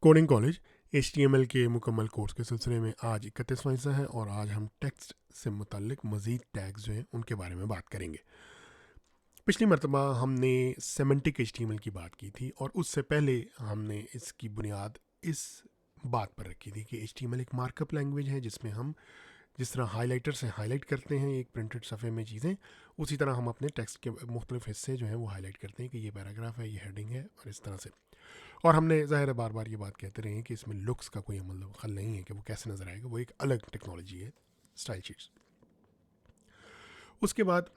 Coding college HTML के मुकम्मल course के सिलसिले में आज 31वां हिस्सा है और आज हम टेक्स्ट से मुतल्लिक मज़ीद टैग्स जो हैं उनके बारे में बात करेंगे। पिछली मरतबा हमने सेमेंटिक HTML की बात की थी और उससे पहले हमने इसकी बुनियाद इस बात पर रखी थी कि HTML एक मार्कअप लैंग्वेज है जिसमें हम जिस तरह हाइलाइटर से हाईलाइट करते हैं एक प्रिंटेड सफ़े में चीज़ें, उसी तरह हम अपने टेक्स्ट के मुख्तलिफ हिस्से जो हैं वो हाईलाइट करते हैं कि ये पैराग्राफ है, ये हेडिंग है और इस तरह से। और हमने ज़ाहिर है बार बार ये बात कहते रहे हैं कि इसमें लुक्स का कोई अमल खल नहीं है कि वो कैसे नज़र आएगा, वो एक अलग टेक्नोलॉजी है, स्टाइल शीट्स। उसके बाद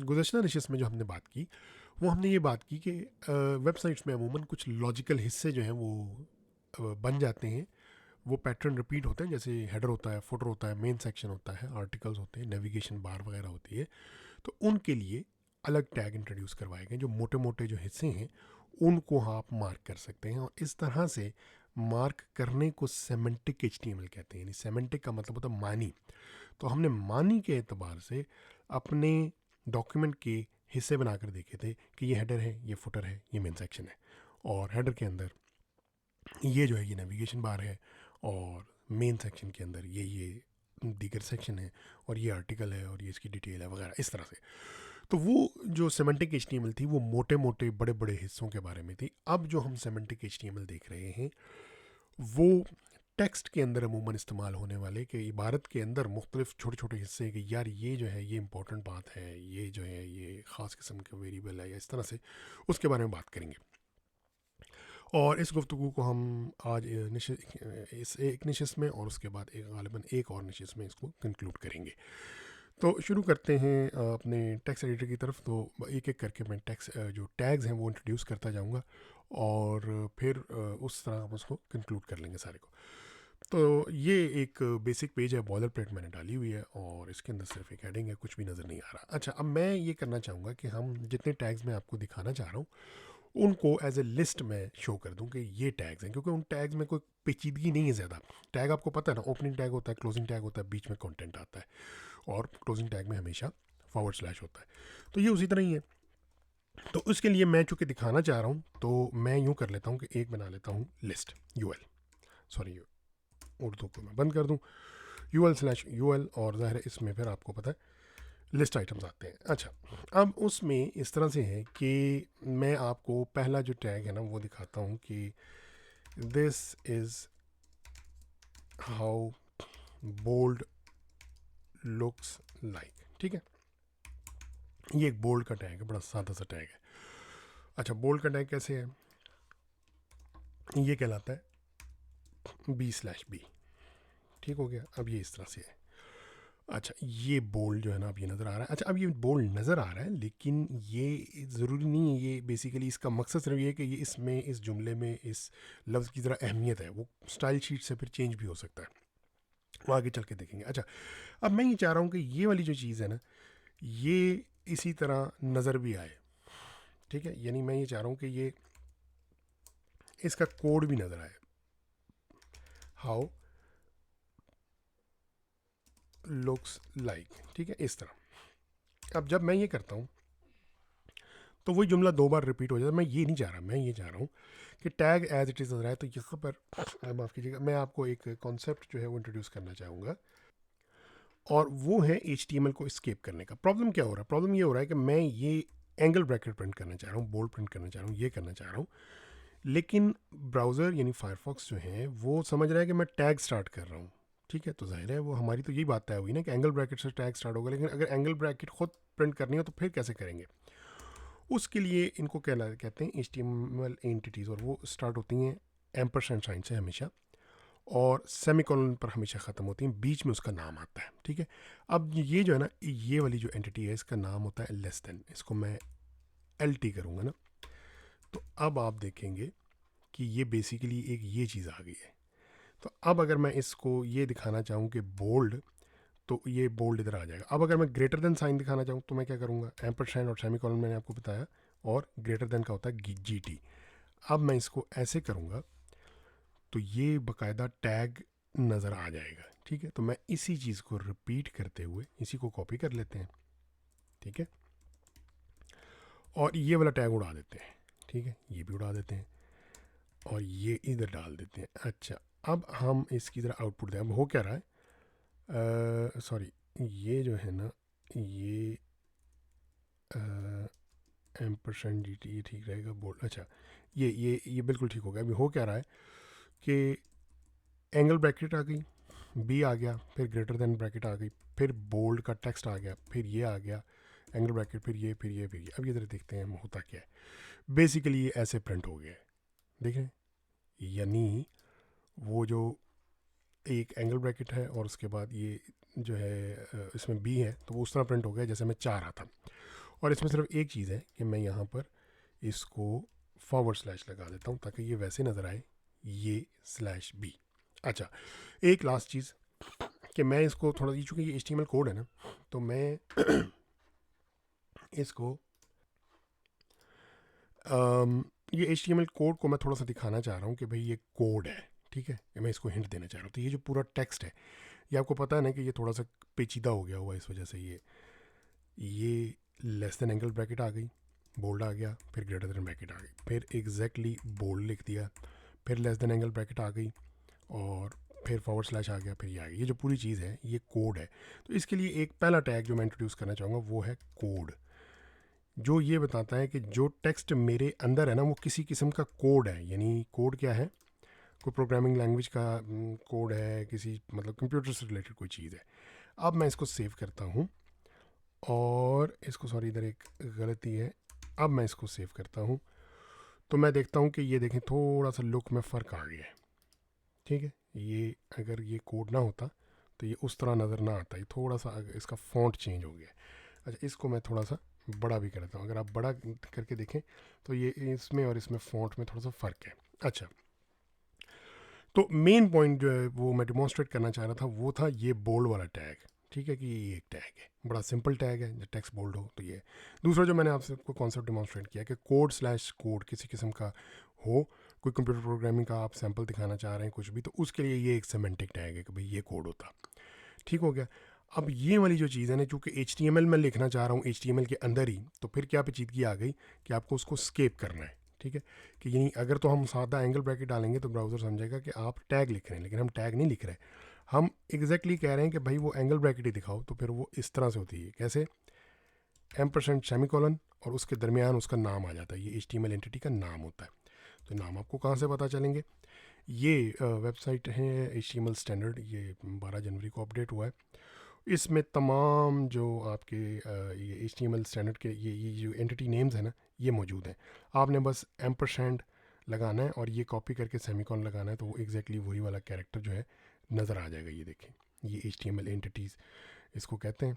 गुज़श्ता नशिस्त में जो हमने बात की वो हमने ये बात की कि वेबसाइट्स में अमूमन कुछ लॉजिकल हिस्से जो हैं वो बन जाते हैं, वो पैटर्न रिपीट होते हैं, जैसे हेडर होता है, फुटर होता है, मेन सेक्शन होता है, आर्टिकल्स होते हैं, नेविगेशन बार वगैरह होती है। तो उनके लिए अलग टैग इंट्रोड्यूस करवाए गए, जो मोटे मोटे जो हिस्से हैं उनको आप मार्क कर सकते हैं। और इस तरह से मार्क करने को सेमेंटिक HTML कहते हैं, यानी सेमेंटिक का मतलब होता है मानी। तो हमने मानी के एतबार से अपने डॉक्यूमेंट के हिस्से बनाकर देखे थे कि ये हेडर है, ये फुटर है, ये मेन सेक्शन है, और हेडर के अंदर ये जो है ये नेविगेशन बार है, और मेन सेक्शन के अंदर ये दीगर सेक्शन है, और ये आर्टिकल है, और ये इसकी डिटेल है वगैरह इस तरह से। तो वो जो सेमेंटिक HTML थी वो मोटे मोटे बड़े बड़े हिस्सों के बारे में थी। अब जो हम सेमेंटिक HTML देख रहे हैं वो टेक्स्ट के अंदर अमूमन इस्तेमाल होने वाले कि इबारत के अंदर मुख्तलिफ छोटे छोटे हिस्से कि यार ये जो है ये इंपॉर्टेंट बात है, ये जो है ये ख़ास किस्म का वेरिएबल है, या इस तरह से उसके बारे में बात करेंगे। और इस गुफ्तगू को हम आज इस एक नशिस्त में और उसके बाद एक गालिबन एक और नशिस्त में इसको कंक्लूड करेंगे। तो शुरू करते हैं अपने टेक्स्ट एडिटर की तरफ। तो एक एक करके मैं टेक्स्ट जो टैग्स हैं वो इंट्रोड्यूस करता जाऊंगा और फिर उस तरह हम उसको कंक्लूड कर लेंगे सारे को। तो ये एक बेसिक पेज है, बॉलर प्लेट मैंने डाली हुई है और इसके अंदर सिर्फ एक हेडिंग है, कुछ भी नज़र नहीं आ रहा। अच्छा, अब मैं ये करना चाहूँगा कि हम जितने टैग्स मैं आपको दिखाना चाह रहा हूँ उनको एज ए लिस्ट में शो कर दूं कि ये टैग्स हैं, क्योंकि उन टैग्स में कोई पेचीदगी नहीं है ज़्यादा। टैग आपको पता है ना, ओपनिंग टैग होता है, क्लोजिंग टैग होता है, बीच में कंटेंट आता है, और क्लोजिंग टैग में हमेशा फॉरवर्ड स्लैश होता है। तो ये उसी तरह ही है। तो उसके लिए मैं चूँकि दिखाना चाह रहा हूँ तो मैं यूँ कर लेता हूँ कि एक बना लेता हूँ लिस्ट UL, सॉरी उर्दू को मैं बंद कर दूँ, UL/UL, और ज़ाहिर है इसमें फिर आपको पता है लिस्ट आइटम्स आते हैं। अच्छा, अब उसमें इस तरह से है कि मैं आपको पहला जो टैग है ना वो दिखाता हूँ कि this is how bold looks like. ठीक है, ये एक बोल्ड का टैग है, बड़ा सादा सा टैग है। अच्छा, बोल्ड का टैग कैसे है? ये कहलाता है B/B। ठीक हो गया, अब ये इस तरह से है। अच्छा, ये बोल्ड जो है ना अब ये नज़र आ रहा है। अच्छा, अब ये बोल्ड नज़र आ रहा है लेकिन ये ज़रूरी नहीं है, ये बेसिकली इसका मकसद सिर्फ ये है कि ये इसमें इस जुमले में इस लफ्ज़ की ज़रा अहमियत है, वो स्टाइल शीट से फिर चेंज भी हो सकता है, वो आगे चल के देखेंगे। अच्छा, अब मैं ये चाह रहा हूँ कि ये वाली जो चीज़ है ना ये इसी तरह नज़र भी आए। ठीक है, यानी मैं ये चाह रहा हूँ कि ये इसका कोड भी नज़र आए, हाउ लुक्स लाइक। ठीक है, इस तरह। अब जब मैं ये करता हूँ तो वही जुमला दो बार रिपीट हो जाता है। मैं ये नहीं चाह रहा, मैं ये चाह रहा हूँ कि टैग एज इट इज़ नजर आए। तो यहाँ पर माफ़ कीजिएगा, मैं आपको एक कॉन्सेप्ट जो है वो इंट्रोड्यूस करना चाहूँगा, और वो है HTML को स्केप करने का। प्रॉब्लम क्या हो रहा है? प्रॉब्लम ये हो रहा है कि मैं ये एंगल ब्रैकेट प्रिंट करना चाह रहा हूँ, बोल्ड प्रिंट करना चाह रहा हूँ, ये करना चाह रहा हूँ, लेकिन ब्राउज़र यानी फायरफॉक्स जो है वो समझ रहा है कि मैं टैग स्टार्ट कर रहा हूँ। ठीक है, तो जाहिर है वो हमारी तो यही बात तय हुई ना कि एंगल ब्रैकेट से टैग स्टार्ट होगा, लेकिन अगर एंगल ब्रैकेट खुद प्रिंट करनी हो तो फिर कैसे करेंगे? उसके लिए इनको कहते हैं HTML एंटिटीज़, और वो स्टार्ट होती हैं एम्परसेंड साइन से हमेशा, और सेमीकोलन पर हमेशा ख़त्म होती हैं, बीच में उसका नाम आता है। ठीक है, अब ये जो है ना, ये वाली जो एंटिटी है इसका नाम होता है लेस देन, इसको मैं LT करूँगा ना, तो अब आप देखेंगे कि ये बेसिकली एक ये चीज़ आ गई है। तो अब अगर मैं इसको ये दिखाना चाहूँ कि बोल्ड, तो ये बोल्ड इधर आ जाएगा। अब अगर मैं ग्रेटर देन साइन दिखाना चाहूँ तो मैं क्या करूँगा? एम्परसेंड और सेमीकोलन मैंने आपको बताया, और ग्रेटर देन का होता है GT। अब मैं इसको ऐसे करूँगा तो ये बाकायदा टैग नज़र आ जाएगा। ठीक है, तो मैं इसी चीज़ को रिपीट करते हुए इसी को कॉपी कर लेते हैं। ठीक है, और ये वाला टैग उड़ा देते हैं। ठीक है, ये भी उड़ा देते हैं। और ये इधर डाल देते हैं। अच्छा, अब हम इसकी तरह आउटपुट दें। अब हो क्या रहा है, सॉरी, ये जो है ना, ये एम्परसेंड जी टी, ये ठीक रहेगा, बोल्ड। अच्छा, ये बिल्कुल ठीक हो गया। अभी हो क्या रहा है कि एंगल ब्रैकेट आ गई, बी आ गया, फिर ग्रेटर देन ब्रैकेट आ गई, फिर बोल्ड का टेक्स्ट आ गया, फिर ये आ गया एंगल ब्रैकेट, फिर ये, फिर ये, फिर ये। अब ये जरा देखते हैं होता क्या है। बेसिकली ये ऐसे प्रिंट हो गया है, देखें, यानी वो जो एक एंगल ब्रैकेट है और उसके बाद ये जो है इसमें बी है, तो वो उस तरह प्रिंट हो गया जैसे मैं चाह रहा था। और इसमें सिर्फ एक चीज़ है कि मैं यहाँ पर इसको फॉरवर्ड स्लैश लगा देता हूँ ताकि ये वैसे नज़र आए, ये स्लैश बी। अच्छा, एक लास्ट चीज़ कि मैं इसको थोड़ा, ये चूँकि ये HTML कोड है ना, तो मैं इसको ये HTML कोड को मैं थोड़ा सा दिखाना चाह रहा हूँ कि भाई ये कोड है, ठीक है, मैं इसको हिंट देना चाह रहा हूँ। तो ये जो पूरा टेक्स्ट है, ये आपको पता है ना कि ये थोड़ा सा पेचीदा हो गया हुआ, इस वजह से ये लेस देन एंगल ब्रैकेट आ गई, बोल्ड आ गया, फिर ग्रेटर देन ब्रैकेट आ गई, फिर एग्जैक्टली बोल्ड लिख दिया, फिर लेस देन एंगल ब्रैकेट आ गई, और फिर फॉरवर्ड स्लैश आ गया, फिर ये आ गया। ये जो पूरी चीज़ है ये कोड है। तो इसके लिए एक पहला टैग जो मैं इंट्रोड्यूस करना चाहूँगा वो है कोड, जो ये बताता है कि जो टेक्स्ट मेरे अंदर है ना वो किसी किस्म का कोड है। यानी कोड क्या है, कोई प्रोग्रामिंग लैंग्वेज का कोड है, किसी मतलब कंप्यूटर से रिलेटेड कोई चीज़ है। अब मैं इसको सेव करता हूँ और इसको, सॉरी इधर एक गलती है, अब मैं इसको सेव करता हूँ तो मैं देखता हूँ कि ये देखें थोड़ा सा लुक में फ़र्क आ गया है, ठीक है। ये अगर ये कोड ना होता तो ये उस तरह नज़र ना आता, ये थोड़ा सा इसका फ़ॉन्ट चेंज हो गया है। अच्छा, इसको मैं थोड़ा सा बड़ा भी कर देता हूँ। अगर आप बड़ा करके देखें तो ये इसमें और इसमें फ़ॉन्ट में थोड़ा सा फ़र्क है। अच्छा, तो मेन पॉइंट जो है वो मैं डिमॉन्स्ट्रेट करना चाह रहा था वो था ये बोल्ड वाला टैग, ठीक है, कि ये एक टैग है, बड़ा सिंपल टैग है, जब टेक्स्ट बोल्ड हो तो ये। दूसरा जो मैंने आपसे को कॉन्सेप्ट डिमॉन्स्ट्रेट किया कि कोड स्लैश कोड किसी किस्म का हो, कोई कंप्यूटर प्रोग्रामिंग का आप सैम्पल दिखाना चाह रहे हैं कुछ भी, तो उसके लिए ये एक सेमेंटिक टैग है कि भाई ये कोड होता, ठीक हो गया। अब ये वाली जो चीज़ है ना, चूँकि HTML में लिखना चाह रहा हूँ HTML के अंदर ही, तो फिर क्या पेचीदगी आ गई कि आपको उसको स्केप करना है, ठीक है। कि यानी अगर तो हम सादा एंगल ब्रैकेट डालेंगे तो ब्राउज़र समझेगा कि आप टैग लिख रहे हैं, लेकिन हम टैग नहीं लिख रहे, हम एग्जैक्टली कह रहे हैं कि भाई वो एंगल ब्रैकेट ही दिखाओ। तो फिर वो इस तरह से होती है, कैसे, एम्परसेंड सेमीकोलन और उसके दरमियान उसका नाम आ जाता है, ये HTML एंटिटी का नाम होता है। तो नाम आपको कहाँ से पता चलेंगे, ये वेबसाइट है HTML स्टैंडर्ड, ये 12 जनवरी को अपडेट हुआ है। इसमें तमाम जो आपके ये HTML स्टैंडर्ड के ये जो एंटिटी नेम्स हैं ना, ये मौजूद हैं। आपने बस एम्परसेंड लगाना है और ये कॉपी करके सेमीकॉन लगाना है, तो वो एग्जैक्टली वही वाला कैरेक्टर जो है नज़र आ जाएगा। ये देखें, ये HTML एंटिटीज़ इसको कहते हैं।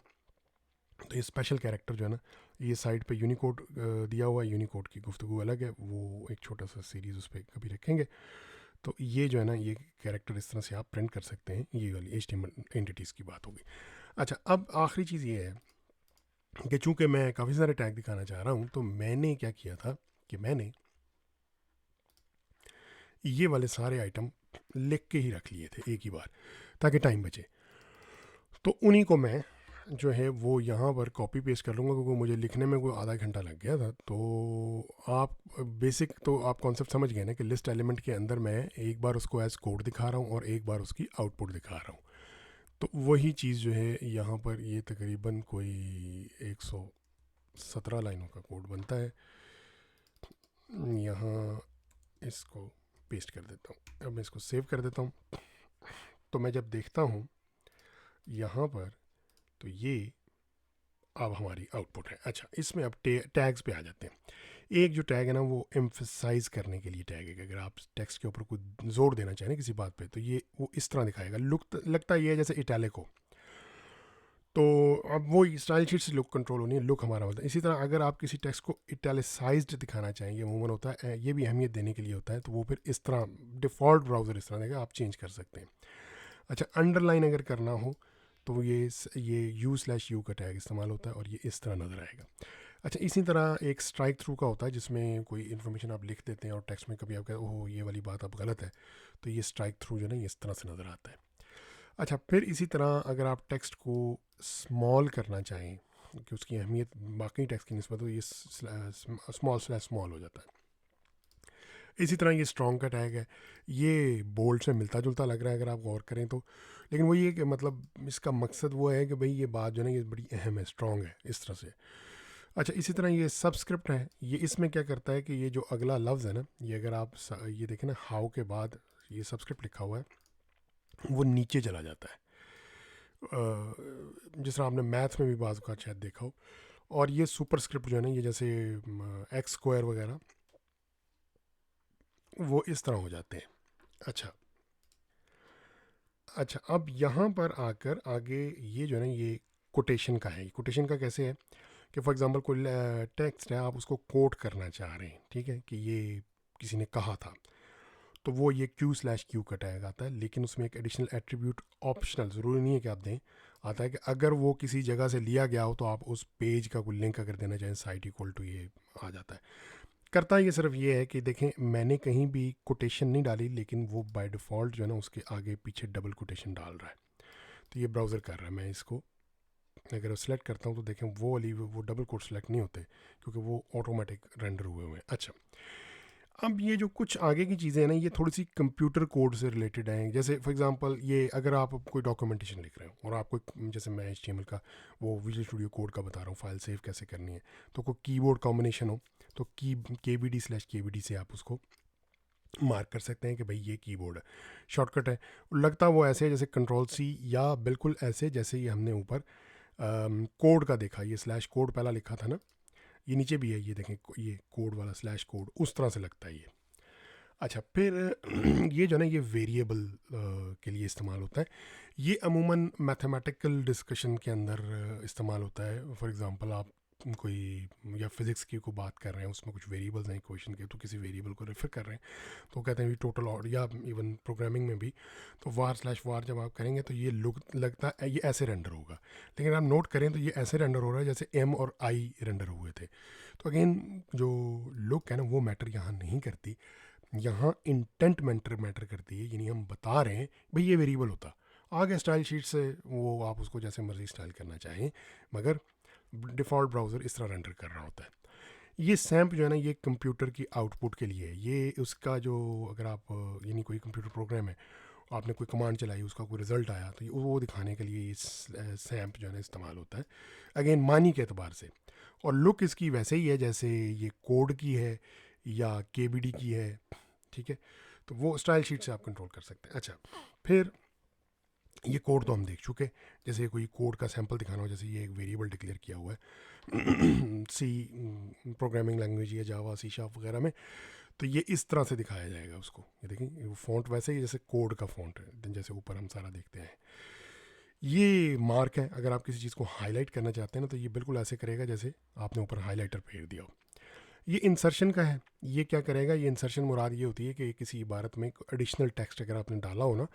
तो ये स्पेशल कैरेक्टर जो है ना, ये साइड पे यूनिकोड दिया हुआ है, यूनिकोड की गुफ्तगू अलग है, वो एक छोटा सा सीरीज़ उस पर कभी रखेंगे। तो ये जो है ना, ये कैरेक्टर इस तरह से आप प्रिंट कर सकते हैं। ये वाली HTML एंटिटीज़ की बात होगी। अच्छा, अब आखिरी चीज़ ये है कि चूंकि मैं काफ़ी सारे टैग दिखाना चाह रहा हूँ, तो मैंने क्या किया था कि मैंने ये वाले सारे आइटम लिख के ही रख लिए थे एक ही बार, ताकि टाइम बचे। तो उन्हीं को मैं जो है वो यहाँ पर कॉपी पेस्ट कर लूँगा, क्योंकि मुझे लिखने में कोई आधा घंटा लग गया था। तो आप बेसिक तो आप कॉन्सेप्ट समझ गए ना कि लिस्ट एलिमेंट के अंदर मैं एक बार उसको एज कोड दिखा रहा हूँ और एक बार उसकी आउटपुट दिखा रहा हूँ। तो वही चीज़ जो है यहाँ पर, ये तकरीबन कोई 117 लाइनों का कोड बनता है। यहाँ इसको पेस्ट कर देता हूँ। अब मैं इसको सेव कर देता हूँ। तो मैं जब देखता हूँ यहाँ पर, तो ये अब हमारी आउटपुट है। अच्छा, इसमें अब टैग्स पे आ जाते हैं। एक जो टैग है ना, वो एम्फसाइज करने के लिए टैग है कि अगर आप टेक्स्ट के ऊपर कोई जोर देना चाहें किसी बात पे, तो ये वो इस तरह दिखाएगा। लुक लगता ये है जैसे इटैलिक हो। तो अब वो स्टाइल शीट से लुक कंट्रोल होनी है, लुक हमारा होता है। इसी तरह अगर आप किसी टेक्स्ट को इटैलिसाइज्ड दिखाना चाहें, ये अमूमन होता है, ये भी अहमियत देने के लिए होता है, तो वो फिर इस तरह डिफ़ॉल्ट ब्राउज़र इस तरह देगा, आप चेंज कर सकते हैं। अच्छा, अंडरलाइन अगर करना हो तो ये U/U का टैग इस्तेमाल होता है और ये इस तरह नज़र आएगा। अच्छा, इसी तरह एक स्ट्राइक थ्रू का होता है, जिसमें कोई इन्फॉर्मेशन आप लिख देते हैं और टेक्स्ट में कभी आप कहते ओह ये वाली बात अब गलत है, तो ये स्ट्राइक थ्रू जो है ना, ये इस तरह से नज़र आता है। अच्छा, फिर इसी तरह अगर आप टेक्स्ट को स्मॉल करना चाहें कि उसकी अहमियत बाकी टेक्स्ट की निस्बत हो, ये स्मॉल स्लैश स्मॉल हो जाता है। इसी तरह ये स्ट्रॉन्ग का टैग है, ये बोल्ड से मिलता जुलता लग रहा है अगर आप गौर करें तो, लेकिन वो ये कि मतलब इसका मकसद वो है कि भाई ये बात जो है ना ये बड़ी अहम है, स्ट्रॉन्ग है इस तरह से। अच्छा, इसी तरह ये सबस्क्रिप्ट है, ये इसमें क्या करता है कि ये जो अगला लफ्ज़ है ना, ये अगर आप ये देखें ना, हाउ के बाद ये सबस्क्रिप्ट लिखा हुआ है, वो नीचे चला जाता है। जिस तरह आपने मैथ में भी बाज़ का शायद देखा हो। और ये सुपरस्क्रिप्ट जो है ना, ये जैसे एक्स स्क्वायर वगैरह, वो इस तरह हो जाते हैं। अच्छा, अच्छा, अब यहाँ पर आकर आगे ये जो है ना, ये कोटेशन का है। कोटेशन का कैसे है कि फॉर एग्जांपल कोई टेक्स्ट है, आप उसको कोट करना चाह रहे हैं, ठीक है, कि ये किसी ने कहा था, तो वो ये Q/Q का टैग आता है, लेकिन उसमें एक एडिशनल एट्रीब्यूट ऑप्शनल, ज़रूरी नहीं है कि आप दें, आता है कि अगर वो किसी जगह से लिया गया हो तो आप उस पेज का कोई लिंक अगर देना चाहें, साइट इक्वल टू ये आ जाता है। करता ये सिर्फ ये है कि देखें, मैंने कहीं भी कोटेशन नहीं डाली, लेकिन वो बाय डिफ़ॉल्ट जो है ना उसके आगे पीछे डबल कोटेशन डाल रहा है। तो ये ब्राउज़र कर रहा है। मैं इसको अगर सेलेक्ट करता हूँ तो देखें वो वाली वो डबल कोट सेलेक्ट नहीं होते, क्योंकि वो ऑटोमेटिक रेंडर हुए हुए हैं। अच्छा, अब ये जो कुछ आगे की चीज़ें हैं ना, ये थोड़ी सी कंप्यूटर कोड से रिलेटेड हैं। जैसे फॉर एग्जांपल, ये अगर आप कोई डॉक्यूमेंटेशन लिख रहे हो और आपको जैसे मैं HTML का वो विजुअल स्टूडियो कोड का बता रहा हूँ, फाइल सेव कैसे करनी है, तो कोई कीबोर्ड कॉम्बिनेशन हो, तो KBD/KBD से आप उसको मार्क कर सकते हैं कि भाई ये कीबोर्ड है, शॉर्टकट है। लगता वो ऐसे है जैसे Ctrl+C, या बिल्कुल ऐसे जैसे ये हमने ऊपर कोड का देखा, ये स्लैश कोड पहला लिखा था ना, ये नीचे भी है, ये देखें ये कोड वाला स्लैश कोड, उस तरह से लगता है ये। अच्छा, फिर ये जो है ना, ये वेरिएबल के लिए इस्तेमाल होता है। ये अमूमन मैथमेटिकल डिस्कशन के अंदर इस्तेमाल होता है। फॉर एग्जांपल, आप कोई या फिज़िक्स की को बात कर रहे हैं, उसमें कुछ वेरिएबल्स हैं इक्वेशन के, तो किसी वेरिएबल को रेफर कर रहे हैं, तो कहते हैं टोटल, और या इवन प्रोग्रामिंग में भी, तो var/var जब आप करेंगे तो ये लगता है ये ऐसे रेंडर होगा, लेकिन आप नोट करें तो ये ऐसे रेंडर हो रहा है जैसे M और I रेंडर हुए थे। तो अगेन जो लुक है ना, वो मैटर यहाँ नहीं करती, यहाँ इंटेंट मैटर करती है। यानी हम बता रहे हैं भाई ये वेरिएबल होता, आगे स्टाइल शीट से वो आप उसको जैसे मर्जी स्टाइल करना चाहें, मगर डिफ़ॉल्ट ब्राउज़र इस तरह रेंडर कर रहा होता है। ये सैम्प जो है ना, ये कंप्यूटर की आउटपुट के लिए है। ये उसका जो, अगर आप यानी कोई कंप्यूटर प्रोग्राम है, आपने कोई कमांड चलाई, उसका कोई रिज़ल्ट आया, तो वो दिखाने के लिए इस सैम्प जो है ना इस्तेमाल होता है, अगेन मानी के अतबार से। और लुक इसकी वैसे ही है जैसे ये कोड की है या KBD की है, ठीक है। तो वो स्टाइल शीट से आप कंट्रोल कर सकते हैं। अच्छा, फिर ये कोड तो हम देख चुके, जैसे कोई कोड का सैंपल दिखाना हो, जैसे ये एक वेरिएबल डिक्लेयर किया हुआ है सी प्रोग्रामिंग लैंग्वेज या जावा, C# वगैरह में, तो ये इस तरह से दिखाया जाएगा उसको। ये देखें, वो फ़ॉन्ट वैसे ही जैसे कोड का फ़ॉन्ट है, जैसे ऊपर हम सारा देखते हैं। ये मार्क है, अगर आप किसी चीज़ को हाईलाइट करना चाहते हैं ना, तो ये बिल्कुल ऐसे करेगा जैसे आपने ऊपर हाईलाइटर फेर दिया हो। ये इंसर्शन का है। ये क्या करेगा, ये इंसर्शन मुराद ये होती है कि किसी इबारत में एडिशनल टेक्स्ट अगर आपने डाला हो ना,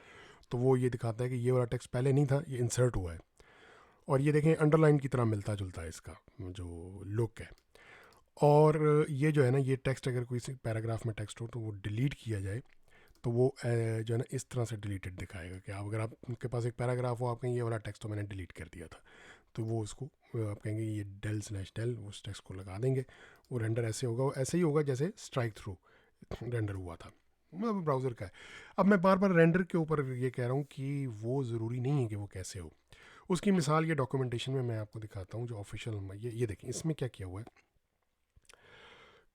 तो वो ये दिखाता है कि ये वाला टेक्स्ट पहले नहीं था, ये इंसर्ट हुआ है। और ये देखें अंडरलाइन की तरह मिलता जुलता है इसका जो लुक है। और ये जो है ना, ये टेक्स्ट अगर कोई पैराग्राफ में टेक्स्ट हो तो वो डिलीट किया जाए, तो वो जो है ना इस तरह से डिलीटेड दिखाएगा कि आप, अगर आपके पास एक पैराग्राफ हो, आप कहेंगे ये वाला टेक्स्ट तो मैंने डिलीट कर दिया था, तो वो उसको आप कहेंगे ये del/del, उस टेक्स्ट को लगा देंगे, वो रेंडर ऐसे होगा, वो ऐसे ही होगा जैसे स्ट्राइक थ्रू रेंडर हुआ था। मतलब ब्राउज़र का है। अब मैं बार बार रेंडर के ऊपर ये कह रहा हूँ कि वो ज़रूरी नहीं है कि वो कैसे हो। उसकी मिसाल ये डॉक्यूमेंटेशन में मैं आपको दिखाता हूँ, जो ऑफिशियल ये देखें, इसमें क्या किया हुआ है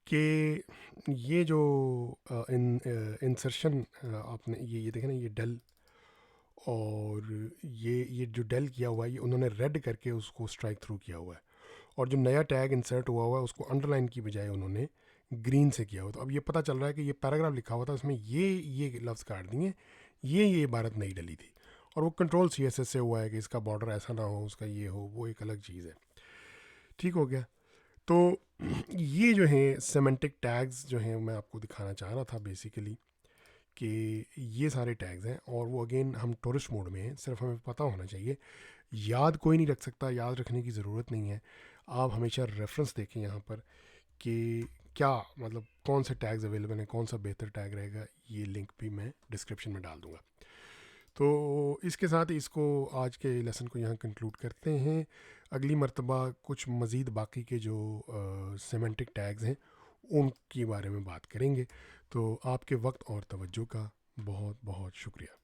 कि ये जो इंसर्शन आपने ये देखें ना, ये डेल, और ये जो डेल किया हुआ है, ये उन्होंने रेड करके उसको स्ट्राइक थ्रू किया हुआ है। और जो नया टैग इंसर्ट हुआ है उसको अंडरलाइन की बजाय उन्होंने ग्रीन से किया हुआ। तो अब ये पता चल रहा है कि ये पैराग्राफ लिखा हुआ था, उसमें ये लफ्ज़ काट दिए, ये इबारत नहीं डली थी, और वो Ctrl+CSS से हुआ है कि इसका बॉर्डर ऐसा ना हो, उसका ये हो, वो एक अलग चीज़ है। ठीक हो गया। तो ये जो है सेमेंटिक टैग्स जो हैं, मैं आपको दिखाना चाह रहा था बेसिकली कि ये सारे टैग्स हैं, और वो अगेन हम टूरिस्ट मोड में हैं, सिर्फ हमें पता होना चाहिए। याद कोई नहीं रख सकता, याद रखने की ज़रूरत नहीं है। आप हमेशा रेफरेंस देखें यहाँ पर कि क्या मतलब कौन से टैग्स अवेलेबल हैं, कौन सा बेहतर टैग रहेगा। ये लिंक भी मैं डिस्क्रिप्शन में डाल दूँगा। तो इसके साथ इसको, आज के लेसन को यहाँ कंक्लूड करते हैं। अगली मर्तबा कुछ मज़ीद बाकी के जो सेमेंटिक टैग्स हैं उनके बारे में बात करेंगे। तो आपके वक्त और तवज्जो का बहुत बहुत शुक्रिया।